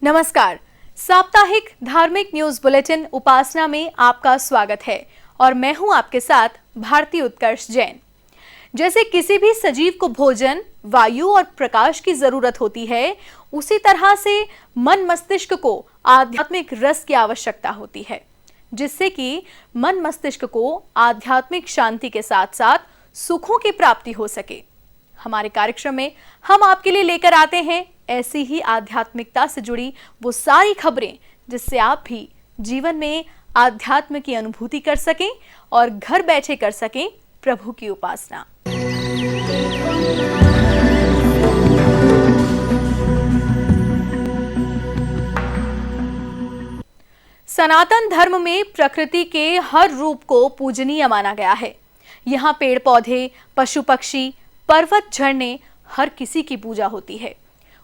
नमस्कार। साप्ताहिक धार्मिक न्यूज बुलेटिन उपासना में आपका स्वागत है और मैं हूं आपके साथ भारती उत्कर्ष जैन। जैसे किसी भी सजीव को भोजन, वायु और प्रकाश की जरूरत होती है, उसी तरह से मन मस्तिष्क को आध्यात्मिक रस की आवश्यकता होती है, जिससे कि मन मस्तिष्क को आध्यात्मिक शांति के साथ साथ सुखों की प्राप्ति हो सके। हमारे कार्यक्रम में हम आपके लिए लेकर आते हैं ऐसी ही आध्यात्मिकता से जुड़ी वो सारी खबरें जिससे आप भी जीवन में आध्यात्म की अनुभूति कर सकें और घर बैठे कर सकें प्रभु की उपासना। सनातन धर्म में प्रकृति के हर रूप को पूजनीय माना गया है। यहाँ पेड़ पौधे, पशु पक्षी, पर्वत, झरने, हर किसी की पूजा होती है।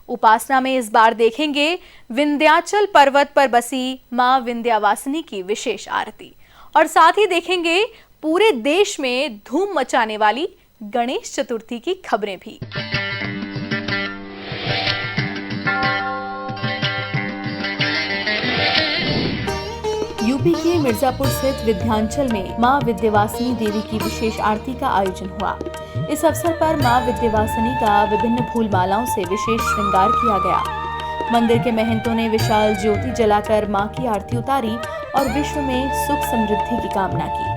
उपासना में इस बार देखेंगे विंध्याचल पर्वत पर बसी मां विंध्यवासिनी की विशेष आरती और साथ ही देखेंगे पूरे देश में धूम मचाने वाली गणेश चतुर्थी की खबरें भी। यूपी के मिर्जापुर स्थित विंध्याचल में मां विंध्यवासिनी देवी की विशेष आरती का आयोजन हुआ। इस अवसर पर मां विंध्यवासिनी का विभिन्न फूल मालाओं से विशेष श्रृंगार किया गया। मंदिर के महंतों ने विशाल ज्योति जलाकर मां की आरती उतारी और विश्व में सुख समृद्धि की कामना की।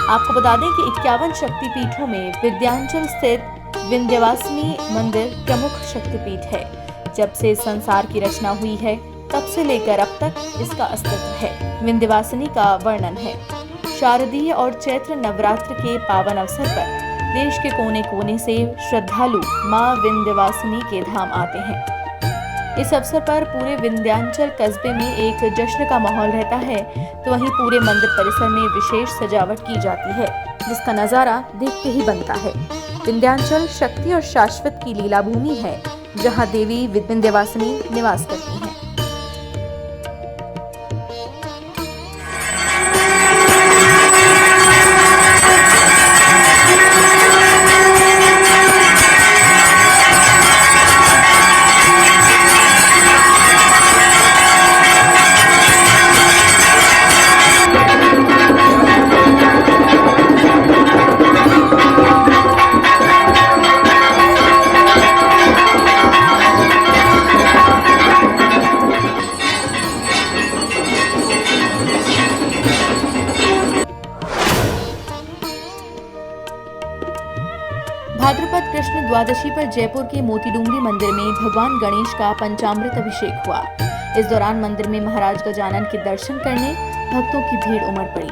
आपको बता दें कि 51 शक्तिपीठों में विंध्याचल स्थित विंध्यवासिनी मंदिर प्रमुख शक्तिपीठ है। जब से संसार की रचना हुई है तब से लेकर अब तक इसका अस्तित्व है। विंध्यवासिनी का वर्णन है। शारदीय और चैत्र नवरात्र के पावन अवसर पर देश के कोने कोने से श्रद्धालु मां विंध्यवासिनी के धाम आते हैं। इस अवसर पर पूरे विंध्याचल कस्बे में एक जश्न का माहौल रहता है, तो वहीं पूरे मंदिर परिसर में विशेष सजावट की जाती है, जिसका नजारा देख के ही बनता है। विंध्याचल शक्ति और शाश्वत की लीला भूमि है, जहाँ देवी विंध्यवासिनी निवास करती हैं। भाद्रपद कृष्ण द्वादशी पर जयपुर के मोतीडूंगरी मंदिर में भगवान गणेश का पंचामृत अभिषेक हुआ। इस दौरान मंदिर में महाराज गजानन के दर्शन करने भक्तों की भीड़ उमड़ पड़ी।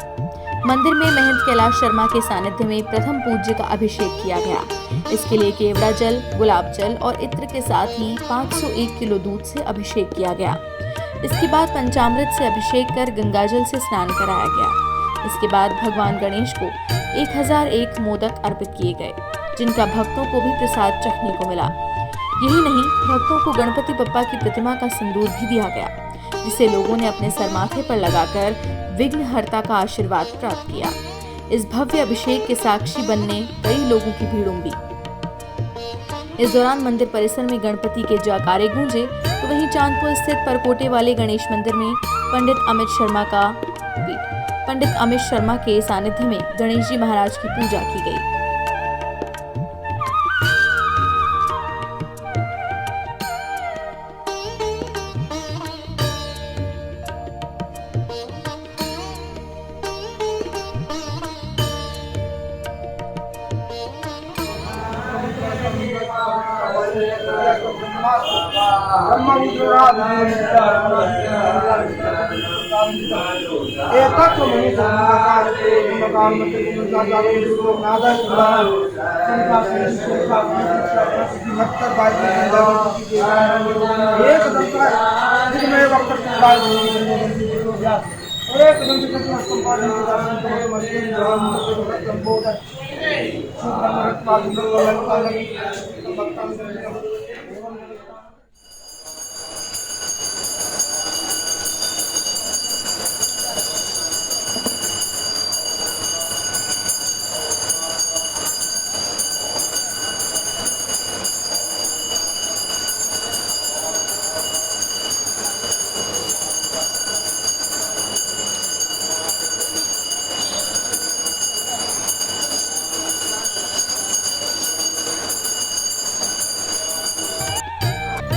मंदिर में महंत कैलाश शर्मा के सानिध्य में प्रथम पूज्य का अभिषेक किया गया। इसके लिए केवड़ा जल, गुलाब जल और इत्र के साथ ही 501 किलो दूध से अभिषेक किया गया। इसके बाद पंचामृत से अभिषेक कर गंगाजल से स्नान कराया गया। इसके बाद भगवान गणेश को 1001 मोदक अर्पित किए गए, जिनका भक्तों को भी प्रसाद चखने को मिला। यही नहीं, भक्तों को गणपति बप्पा की प्रतिमा का सिंदूर भी दिया गया, जिसे लोगों ने अपने सरमाथे पर लगाकर विघ्नहर्ता का आशीर्वाद प्राप्त किया। इस भव्य अभिषेक के साक्षी बनने कई लोगों की भीड़ उमड़ी। इस दौरान मंदिर परिसर में गणपति के जयकारे गूंजे, तो वहीं चांदपुर स्थित परकोटे वाले गणेश मंदिर में पंडित अमित शर्मा के सानिध्य में गणेश जी महाराज की पूजा की गई।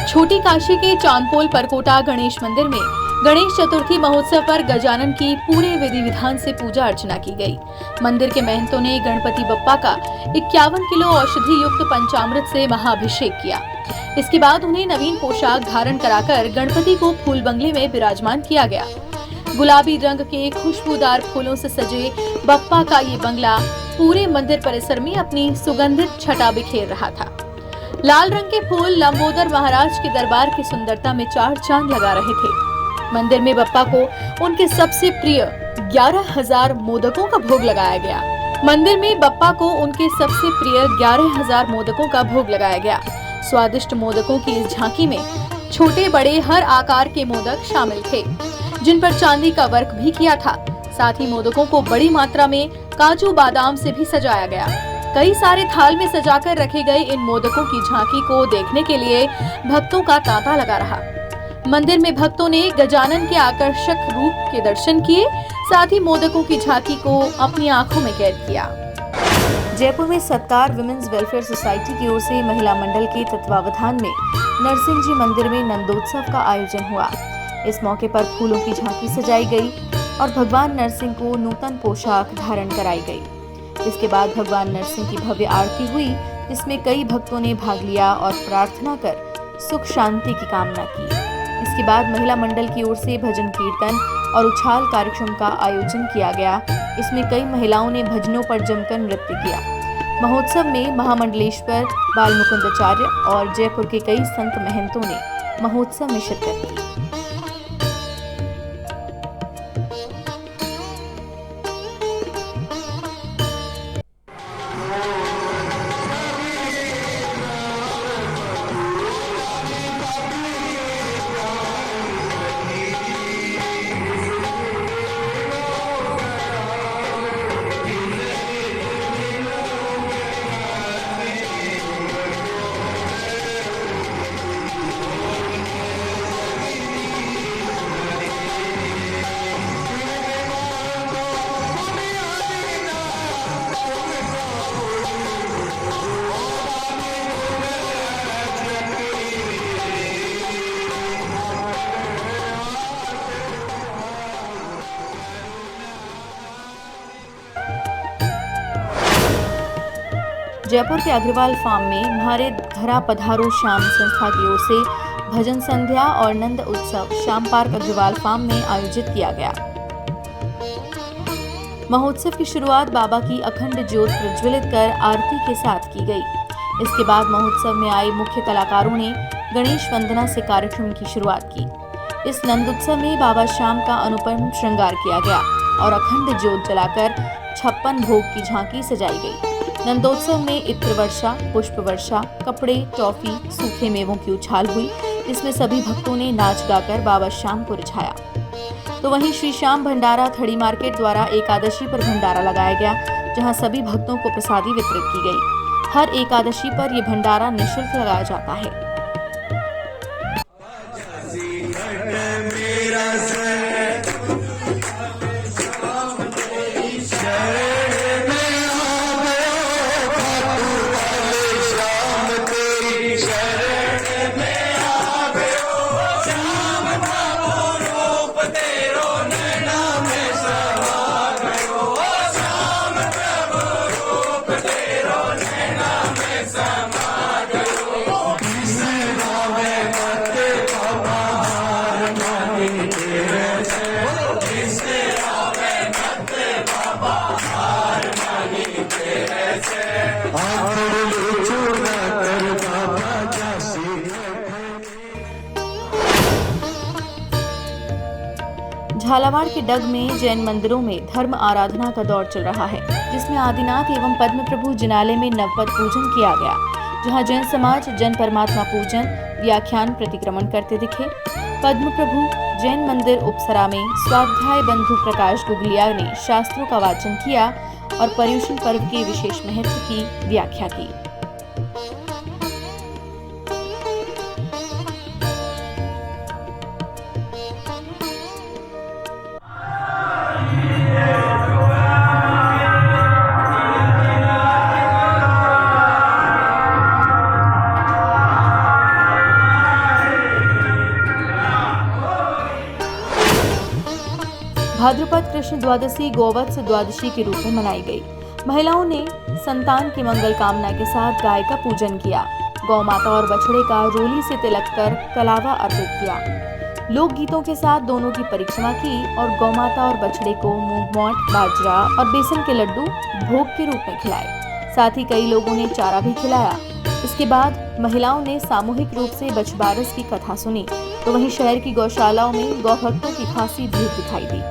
छोटी काशी के चांदपोल परकोटा गणेश मंदिर में गणेश चतुर्थी महोत्सव पर गजानन की पूरे विधि विधान से पूजा अर्चना की गई। मंदिर के महंतों ने गणपति बप्पा का 51 किलो औषधि युक्त पंचामृत से महाअभिषेक किया। इसके बाद उन्हें नवीन पोशाक धारण कराकर गणपति को फूल बंगले में विराजमान किया गया। गुलाबी रंग के खुशबूदार फूलों से सजे बप्पा का ये बंगला पूरे मंदिर परिसर में अपनी सुगंधित छटा बिखेर रहा था। लाल रंग के फूल लंबोदर महाराज के दरबार की सुंदरता में चार चांद लगा रहे थे। मंदिर में बप्पा को उनके सबसे प्रिय 11,000 मोदकों का भोग लगाया गया। मंदिर में बप्पा को उनके सबसे प्रिय 11,000 मोदकों का भोग लगाया गया। स्वादिष्ट मोदकों की इस झांकी में छोटे बड़े हर आकार के मोदक शामिल थे, जिन पर चांदी का वर्क भी किया था। साथ ही मोदकों को बड़ी मात्रा में काजू बादाम से भी सजाया गया। कई सारे थाल में सजाकर रखे गए इन मोदकों की झांकी को देखने के लिए भक्तों का तांता लगा रहा। मंदिर में भक्तों ने गजानन के आकर्षक रूप के दर्शन किए, साथ ही मोदकों की झांकी को अपनी आंखों में कैद किया। जयपुर में सत्कार विमेंस वेलफेयर सोसाइटी की ओर से महिला मंडल के तत्वावधान में नरसिंह जी मंदिर में नंदोत्सव का आयोजन हुआ। इस मौके पर फूलों की झांकी सजाई गई और भगवान नरसिंह को नूतन पोशाक धारण कराई गई। इसके बाद भगवान नरसिंह की भव्य आरती हुई, जिसमें कई भक्तों ने भाग लिया और प्रार्थना कर सुख शांति की कामना की। इसके बाद महिला मंडल की ओर से भजन कीर्तन और उछाल कार्यक्रम का आयोजन किया गया। इसमें कई महिलाओं ने भजनों पर जमकर नृत्य किया। महोत्सव में महामंडलेश्वर बालमुकुंदाचार्य और जयपुर के कई संत महंतों ने महोत्सव में शिरकत की। जयपुर के अग्रवाल फार्म में हमारे घरा पधारो श्याम संस्था की ओर से भजन संध्या और नंद उत्सव श्याम पार्क अग्रवाल फार्म में आयोजित किया गया। महोत्सव की शुरुआत बाबा की अखंड ज्योत प्रज्वलित कर आरती के साथ की गई। इसके बाद महोत्सव में आए मुख्य कलाकारों ने गणेश वंदना से कार्यक्रम की शुरुआत की। इस नंद उत्सव में बाबा श्याम का अनुपम श्रृंगार किया गया और अखंड ज्योत जलाकर 56 भोग की झांकी सजाई गई। नंदोत्सव में इत्र वर्षा, पुष्प वर्षा, कपड़े, टॉफी, सूखे मेवों की उछाल हुई, जिसमें सभी भक्तों ने नाच गाकर बाबा श्याम को रिझाया। तो वहीं श्री श्याम भंडारा थड़ी मार्केट द्वारा एकादशी पर भंडारा लगाया गया, जहां सभी भक्तों को प्रसादी वितरित की गई। हर एकादशी पर यह भंडारा निःशुल्क लगाया जाता है। झालावाड़ के डग में जैन मंदिरों में धर्म आराधना का दौर चल रहा है, जिसमें आदिनाथ एवं पद्म प्रभु जिनालय में नवपद पूजन किया गया, जहां जैन समाज जन परमात्मा पूजन व्याख्यान प्रतिक्रमण करते दिखे। पद्म प्रभु जैन मंदिर उपसरा में स्वाध्याय बंधु प्रकाश गुगलिया ने शास्त्रों का वाचन किया और पर्युषण पर्व के विशेष महत्व की व्याख्या की। भाद्रपद कृष्ण द्वादशी गोवत्स द्वादशी के रूप में मनाई गई। महिलाओं ने संतान की मंगल कामना के साथ गाय का पूजन किया। गौ माता और बछड़े का रोली से तिलक कर कलावा अर्पित किया। लोक गीतों के साथ दोनों की परिक्रमा की और गौ माता और बछड़े को मूंगमोट, बाजरा और बेसन के लड्डू भोग के रूप में खिलाए। साथ ही कई लोगों ने चारा भी खिलाया। इसके बाद महिलाओं ने सामूहिक रूप से बछबारस की कथा सुनी, तो वहीं शहर की गौशालाओं में गौ भक्तों की खासी भीड़ दिखाई दी।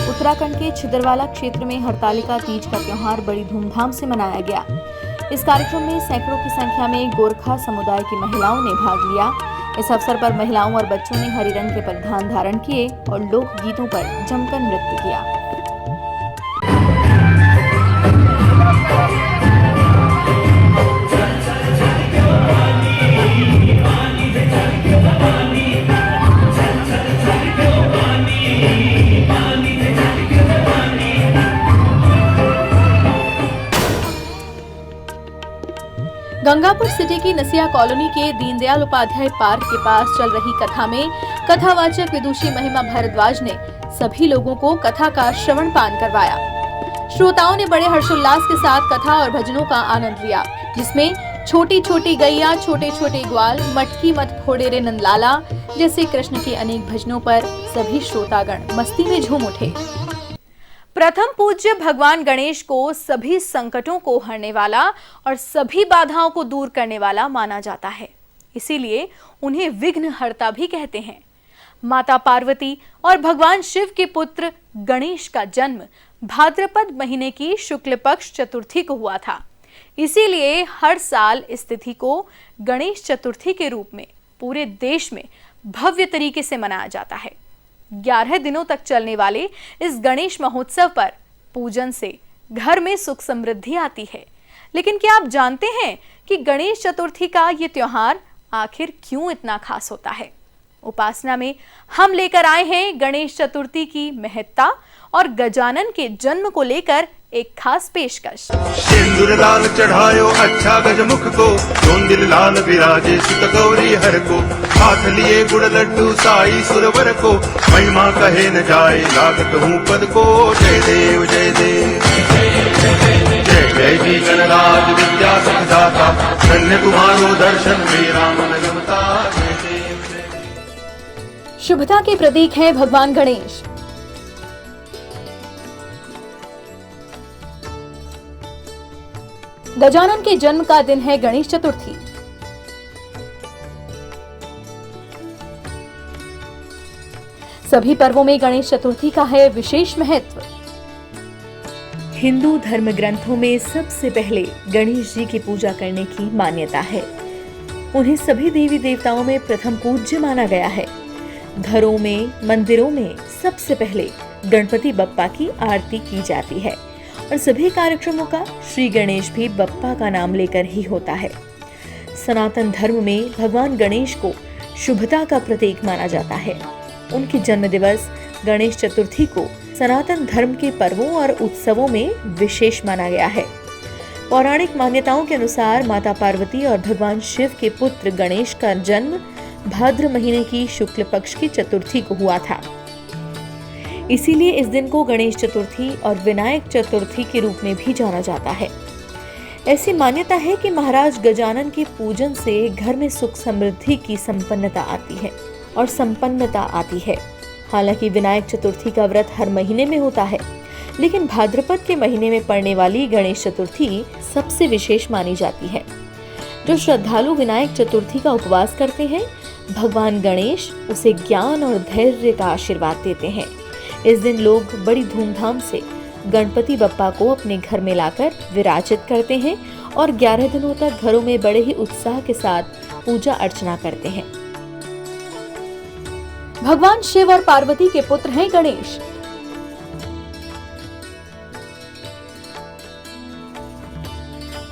उत्तराखंड के छिदरवाला क्षेत्र में हरतालिका तीज का त्योहार बड़ी धूमधाम से मनाया गया। इस कार्यक्रम में सैकड़ों की संख्या में गोरखा समुदाय की महिलाओं ने भाग लिया। इस अवसर पर महिलाओं और बच्चों ने हरे रंग के परिधान धारण किए और लोक गीतों पर जमकर नृत्य किया। गंगापुर सिटी की नसिया कॉलोनी के दीनदयाल उपाध्याय पार्क के पास चल रही कथा में कथावाचक विदुषी महिमा भारद्वाज ने सभी लोगों को कथा का श्रवण पान करवाया। श्रोताओं ने बड़े हर्षोल्लास के साथ कथा और भजनों का आनंद लिया, जिसमें छोटी छोटी गैया, छोटे छोटे ग्वाल, मटकी मत फोड़े रे नंदलाला जैसे कृष्ण के अनेक भजनों पर सभी श्रोतागण मस्ती में झूम उठे। प्रथम पूज्य भगवान गणेश को सभी संकटों को हरने वाला और सभी बाधाओं को दूर करने वाला माना जाता है, इसीलिए उन्हें विघ्नहर्ता भी कहते हैं। माता पार्वती और भगवान शिव के पुत्र गणेश का जन्म भाद्रपद महीने की शुक्ल पक्ष चतुर्थी को हुआ था। इसीलिए हर साल इस तिथि को गणेश चतुर्थी के रूप में पूरे देश में भव्य तरीके से मनाया जाता है। 11 दिनों तक चलने वाले इस गणेश महोत्सव पर पूजन से घर में सुख समृद्धि आती है। लेकिन क्या आप जानते हैं कि गणेश चतुर्थी का ये त्योहार आखिर क्यों इतना खास होता है? उपासना में हम लेकर आए हैं गणेश चतुर्थी की महत्ता और गजानन के जन्म को लेकर एक खास पेशकश। सिंदूर लाल चढ़ायो अच्छा गजमुख को, चोंदिल लाल विराजे सुत गौरी हर को, हाथ लिए गुड़ लड्डू साई सुरवर को, महिमा कहे न जाए लागत हूँ पद को। जय देव जय देव जय जय जी गणराज विद्या सुखदाता, धन्य तुम्हारो दर्शन मेरा मन रमता। जय देव जय देव। शुभता के प्रतीक है भगवान गणेश। गजानन के जन्म का दिन है गणेश चतुर्थी। सभी पर्वों में गणेश चतुर्थी का है विशेष महत्व। हिंदू धर्म ग्रंथों में सबसे पहले गणेश जी की पूजा करने की मान्यता है। उन्हें सभी देवी देवताओं में प्रथम पूज्य माना गया है। घरों में, मंदिरों में सबसे पहले गणपति बप्पा की आरती की जाती है और सभी कार्यक्रमों का श्री गणेश भी बप्पा का नाम लेकर ही होता है। सनातन धर्म में भगवान गणेश को शुभता का प्रतीक माना जाता है। उनके जन्म दिवस गणेश चतुर्थी को सनातन धर्म के पर्वों और उत्सवों में विशेष माना गया है। पौराणिक मान्यताओं के अनुसार माता पार्वती और भगवान शिव के पुत्र गणेश का जन्म भाद्र महीने की शुक्ल पक्ष की चतुर्थी को हुआ था। इसीलिए इस दिन को गणेश चतुर्थी और विनायक चतुर्थी के रूप में भी जाना जाता है। ऐसी मान्यता है कि महाराज गजानन के पूजन से घर में सुख समृद्धि की संपन्नता आती है और संपन्नता आती है। हालांकि विनायक चतुर्थी का व्रत हर महीने में होता है, लेकिन भाद्रपद के महीने में पड़ने वाली गणेश चतुर्थी सबसे विशेष मानी जाती है। जो श्रद्धालु विनायक चतुर्थी का उपवास करते हैं, भगवान गणेश उसे ज्ञान और धैर्य का आशीर्वाद देते हैं। इस दिन लोग बड़ी धूमधाम से गणपति बप्पा को अपने घर में लाकर विराजित करते हैं और 11 दिनों तक घरों में बड़े ही उत्साह के साथ पूजा अर्चना करते हैं। भगवान शिव और पार्वती के पुत्र हैं गणेश।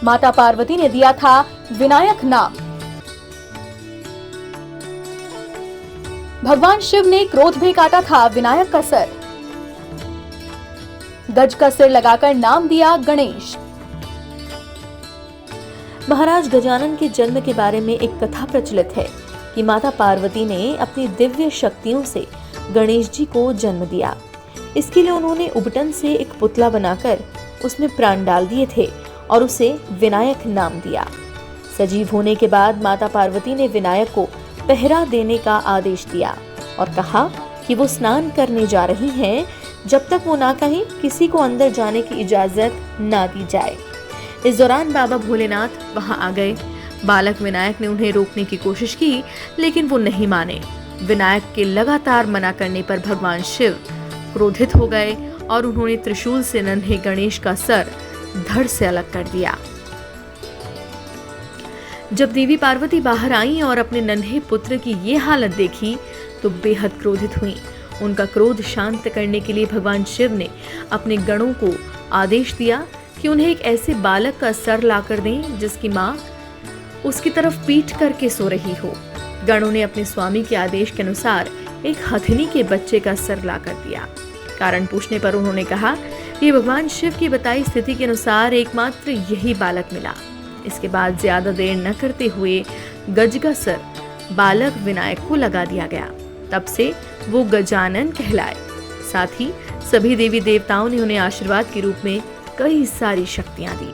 माता पार्वती ने दिया था विनायक नाम। भगवान शिव ने क्रोध में काटा था विनायक का सर। गज का सिर लगाकर नाम दिया गणेश। महाराज गजानन के जन्म के बारे में एक कथा प्रचलित है कि माता पार्वती ने अपनी दिव्य शक्तियों से गणेश जी को जन्म दिया। इसके लिए उन्होंने उबटन से एक पुतला बनाकर उसमें प्राण डाल दिए थे और उसे विनायक नाम दिया। सजीव होने के बाद माता पार्वती ने विनायक को पहरा देने का आदेश दिया और कहा कि वो स्नान करने जा रही हैं, जब तक वो ना कहें किसी को अंदर जाने की इजाजत ना दी जाए। इस दौरान बाबा भोलेनाथ वहां आ गए। बालक विनायक ने उन्हें रोकने की कोशिश की, लेकिन वो नहीं माने। विनायक के लगातार मना करने पर भगवान शिव क्रोधित हो गए और उन्होंने त्रिशूल से नन्हे गणेश का सर धड़ से अलग कर दिया। जब देवी पार्वती बाहर आईं और अपने नन्हे पुत्र की ये हालत देखी तो बेहद क्रोधित हुईं। उनका क्रोध शांत करने के लिए भगवान शिव ने अपने गणों को आदेश दिया कि उन्हें एक ऐसे बालक का सर लाकर दें जिसकी माँ उसकी तरफ पीठ करके सो रही हो। गणों ने अपने स्वामी के आदेश के अनुसार एक हथिनी के बच्चे का सर लाकर दिया। कारण पूछने पर उन्होंने कहा कि भगवान शिव की बताई स्थिति के अनुसार एकमात्र यही बालक मिला। इसके बाद ज्यादा देर न करते हुए गज का सर बालक विनायक को लगा दिया गया। तब से वो गजानन कहलाए। साथ ही सभी देवी देवताओं ने उन्हें आशीर्वाद के रूप में कई सारी शक्तियां दी।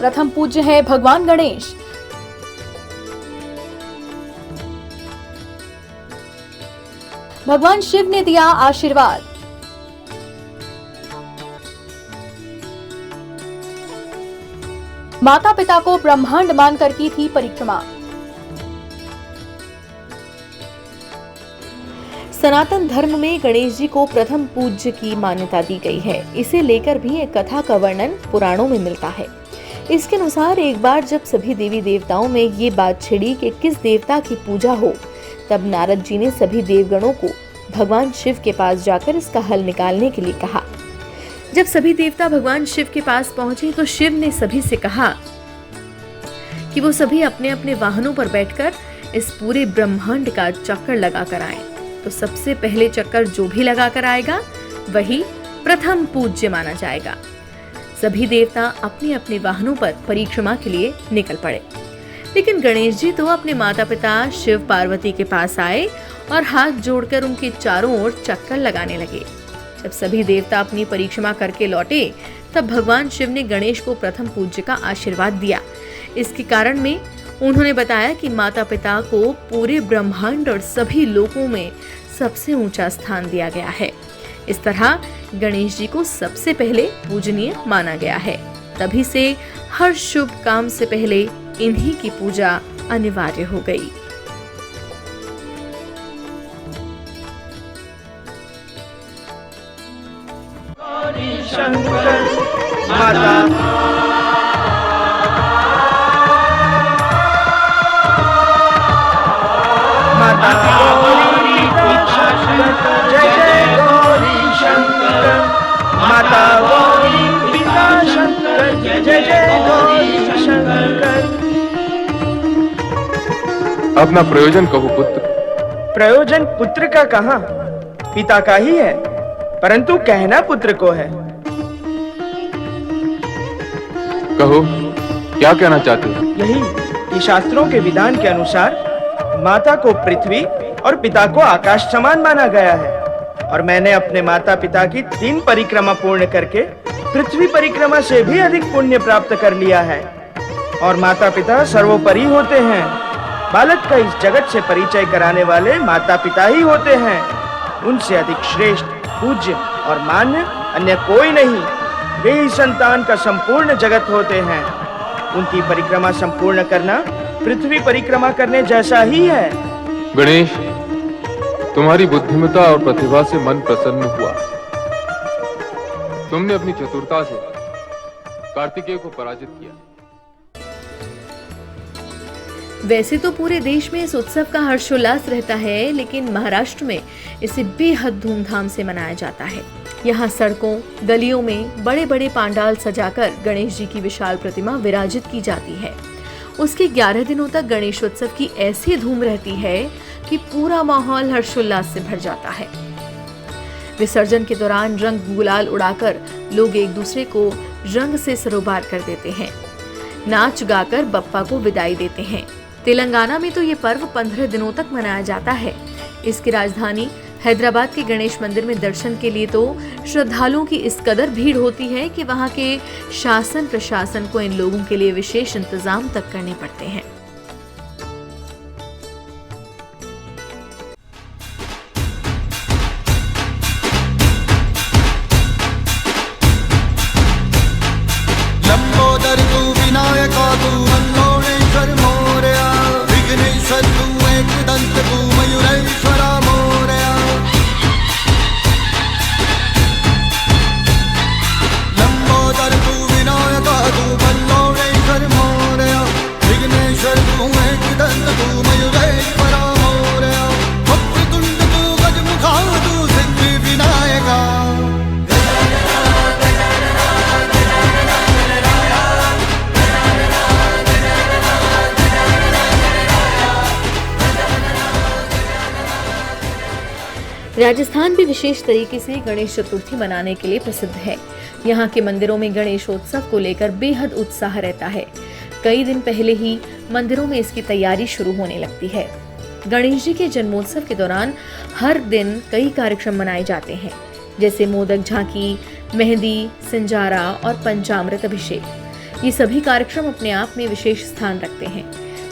प्रथम पूज्य है भगवान गणेश। भगवान शिव ने दिया आशीर्वाद। माता पिता को ब्रह्मांड मानकर की थी परिक्रमा। सनातन धर्म में गणेश जी को प्रथम पूज्य की मान्यता दी गई है। इसे लेकर भी एक कथा का वर्णन पुराणों में मिलता है। इसके अनुसार एक बार जब सभी देवी देवताओं में ये बात छिड़ी कि किस देवता की पूजा हो, तब नारद जी ने सभी देवगणों को भगवान शिव के पास जाकर इसका हल निकालने के लिए कहा। जब सभी देवता भगवान शिव के पास पहुंचे तो शिव ने सभी से कहा कि वो सभी अपने अपने वाहनों पर बैठकर इस पूरे ब्रह्मांड का चक्कर लगा कर आए। तो सबसे पहले चक्कर जो भी लगा कर आएगा वही प्रथम पूज्य माना जाएगा। सभी देवता अपने अपने वाहनों पर परिक्रमा के लिए निकल पड़े, लेकिन गणेश जी तो अपने माता पिता शिव पार्वती के पास आए और हाथ जोड़कर उनके चारों ओर चक्कर लगाने लगे। जब सभी देवता अपनी परिक्रमा करके लौटे तब भगवान शिव ने गणेश को प्रथम पूज्य का आशीर्वाद दिया। इसके कारण में उन्होंने बताया कि माता पिता को पूरे ब्रह्मांड और सभी लोकों में सबसे ऊंचा स्थान दिया गया है। इस तरह गणेश जी को सबसे पहले पूजनीय माना गया है। तभी से हर शुभ काम से पहले इन्हीं की पूजा अनिवार्य हो गई। शंकर माता गौरी पिता शंकर, जय जय गौरी शंकर। माता गौरी पिता शंकर, जय जय गौरी शंकर। अपना प्रयोजन कहो पुत्र। प्रयोजन पुत्र का कहाँ, पिता का ही है, परंतु कहना पुत्र को है। कहो, क्या कहना चाहते हो? यही कि शास्त्रों के विधान के अनुसार माता को पृथ्वी और पिता को आकाश समान माना गया है, और मैंने अपने माता पिता की 3 परिक्रमा पूर्ण करके पृथ्वी परिक्रमा से भी अधिक पुण्य प्राप्त कर लिया है। और माता पिता सर्वोपरि होते हैं। बालक का इस जगत से परिचय कराने वाले माता पिता ही होते हैं। उनसे अधिक श्रेष्ठ, पूज्य और मान्य अन्य कोई नहीं। वे ही संतान का संपूर्ण जगत होते हैं। उनकी परिक्रमा संपूर्ण करना पृथ्वी परिक्रमा करने जैसा ही है। गणेश, तुम्हारी बुद्धिमत्ता और प्रतिभा से मन प्रसन्न हुआ। तुमने अपनी चतुरता से कार्तिकेय को पराजित किया। वैसे तो पूरे देश में इस उत्सव का हर्षोल्लास रहता है, लेकिन महाराष्ट्र में इसे बेहद धूमधाम से मनाया जाता है। यहाँ सड़कों, गलियों में बड़े बड़े पांडाल सजाकर गणेश जी की विशाल प्रतिमा विराजित की जाती है। उसके 11 दिनों तक गणेशोत्सव की ऐसी धूम रहती है कि पूरा माहौल हर्षोल्लास से भर जाता है। विसर्जन के दौरान रंग गुलाल उड़ाकर लोग एक दूसरे को रंग से सरोबार कर देते हैं। नाच गाकर बप्पा को विदाई देते हैं। तेलंगाना में तो ये पर्व 15 दिनों तक मनाया जाता है। इसकी राजधानी हैदराबाद के गणेश मंदिर में दर्शन के लिए तो श्रद्धालुओं की इस कदर भीड़ होती है कि वहां के शासन प्रशासन को इन लोगों के लिए विशेष इंतजाम तक करने पड़ते हैं। लंबोदर तू विनायका तू मल्लोणेश्वर मोरया, विघ्नेश्वर तू एकदंत तू मयूरेश्वरा मोरया। लंबोदर तू विनायका तू मल्लोणेश्वर मोरया, विघ्नेश्वर तू एकदंत तू मयूरेश्वरा मोरया। वक्रतुंड तू गजमुखा तू सिद्धि विनायका। राजस्थान भी विशेष तरीके से गणेश चतुर्थी मनाने के लिए प्रसिद्ध है। यहाँ के मंदिरों में गणेशोत्सव को लेकर बेहद उत्साह रहता है। कई दिन पहले ही मंदिरों में इसकी तैयारी शुरू होने लगती है। गणेश जी के जन्मोत्सव के दौरान हर दिन कई कार्यक्रम मनाए जाते हैं, जैसे मोदक झांकी, मेहंदी, सिंजारा और पंचामृत अभिषेक। ये सभी कार्यक्रम अपने आप में विशेष स्थान रखते हैं।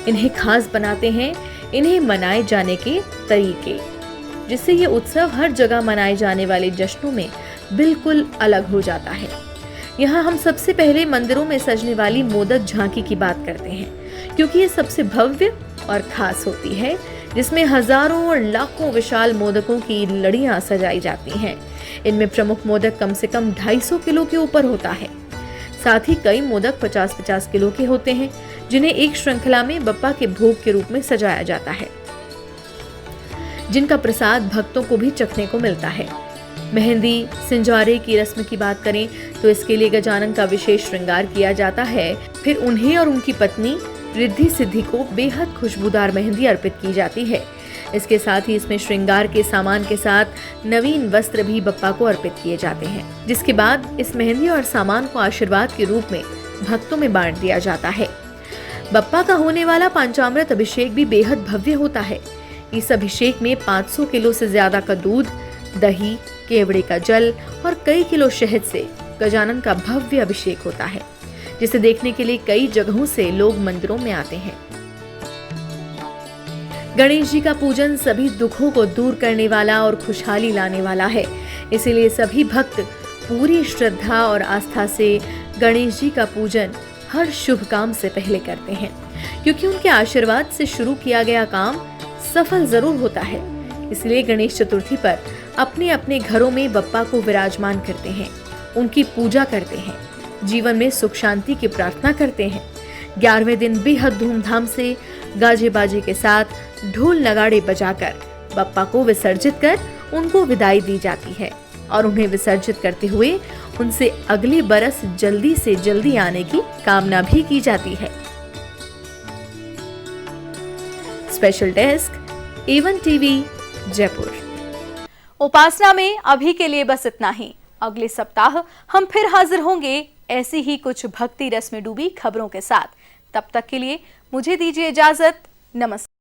इन्हें खास बनाते हैं इन्हें मनाए जाने के तरीके, जिससे ये उत्सव हर जगह मनाए जाने वाले जश्नों में बिल्कुल अलग हो जाता है। यहाँ हम सबसे पहले मंदिरों में सजने वाली मोदक झांकी की बात करते हैं, क्योंकि ये सबसे भव्य और खास होती है, जिसमें हजारों और लाखों विशाल मोदकों की लड़ियां सजाई जाती हैं। इनमें प्रमुख मोदक कम से कम 250 किलो के ऊपर होता है। साथ ही कई मोदक 50-50 किलो के होते हैं, जिन्हें एक श्रृंखला में बप्पा के भोग के रूप में सजाया जाता है, जिनका प्रसाद भक्तों को भी चखने को मिलता है। मेहंदी सिंजारे की रस्म की बात करें तो इसके लिए गजानन का विशेष श्रृंगार किया जाता है। फिर उन्हें और उनकी पत्नी रिद्धि सिद्धि को बेहद खुशबूदार मेहंदी अर्पित की जाती है। इसके साथ ही इसमें श्रृंगार के सामान के साथ नवीन वस्त्र भी बप्पा को अर्पित किए जाते हैं, जिसके बाद इस मेहंदी और सामान को आशीर्वाद के रूप में भक्तों में बांट दिया जाता है। बप्पा का होने वाला पंचामृत अभिषेक भी बेहद भव्य होता है। इस अभिषेक में 500 किलो से ज्यादा का दूध, दही, केवड़े का जल और कई किलो शहद से गजानन का भव्य अभिषेक होता है, जिसे देखने के लिए कई जगहों से लोग मंदिरों में आते हैं। गणेश जी का पूजन सभी दुखों को दूर करने वाला और खुशहाली लाने वाला है। इसीलिए सभी भक्त पूरी श्रद्धा और आस्था से गणेश जी का पूजन हर शुभ काम से पहले करते हैं, क्योंकि उनके आशीर्वाद से शुरू किया गया काम सफल जरूर होता है। इसलिए गणेश चतुर्थी पर अपने अपने घरों में बप्पा को विराजमान करते हैं, उनकी पूजा करते हैं, जीवन में सुख शांति की प्रार्थना करते हैं। 11वें दिन बेहद धूमधाम से गाजे बाजे के साथ ढोल नगाड़े बजाकर बप्पा को विसर्जित कर उनको विदाई दी जाती है और उन्हें विसर्जित करते हुए उनसे अगले बरस जल्दी से जल्दी आने की कामना भी की जाती है। Special desk A1 TV Jaipur. उपासना में अभी के लिए बस इतना ही। अगले सप्ताह हम फिर हाजिर होंगे ऐसी ही कुछ भक्ति रस में डूबी खबरों के साथ। तब तक के लिए मुझे दीजिए इजाजत। नमस्कार।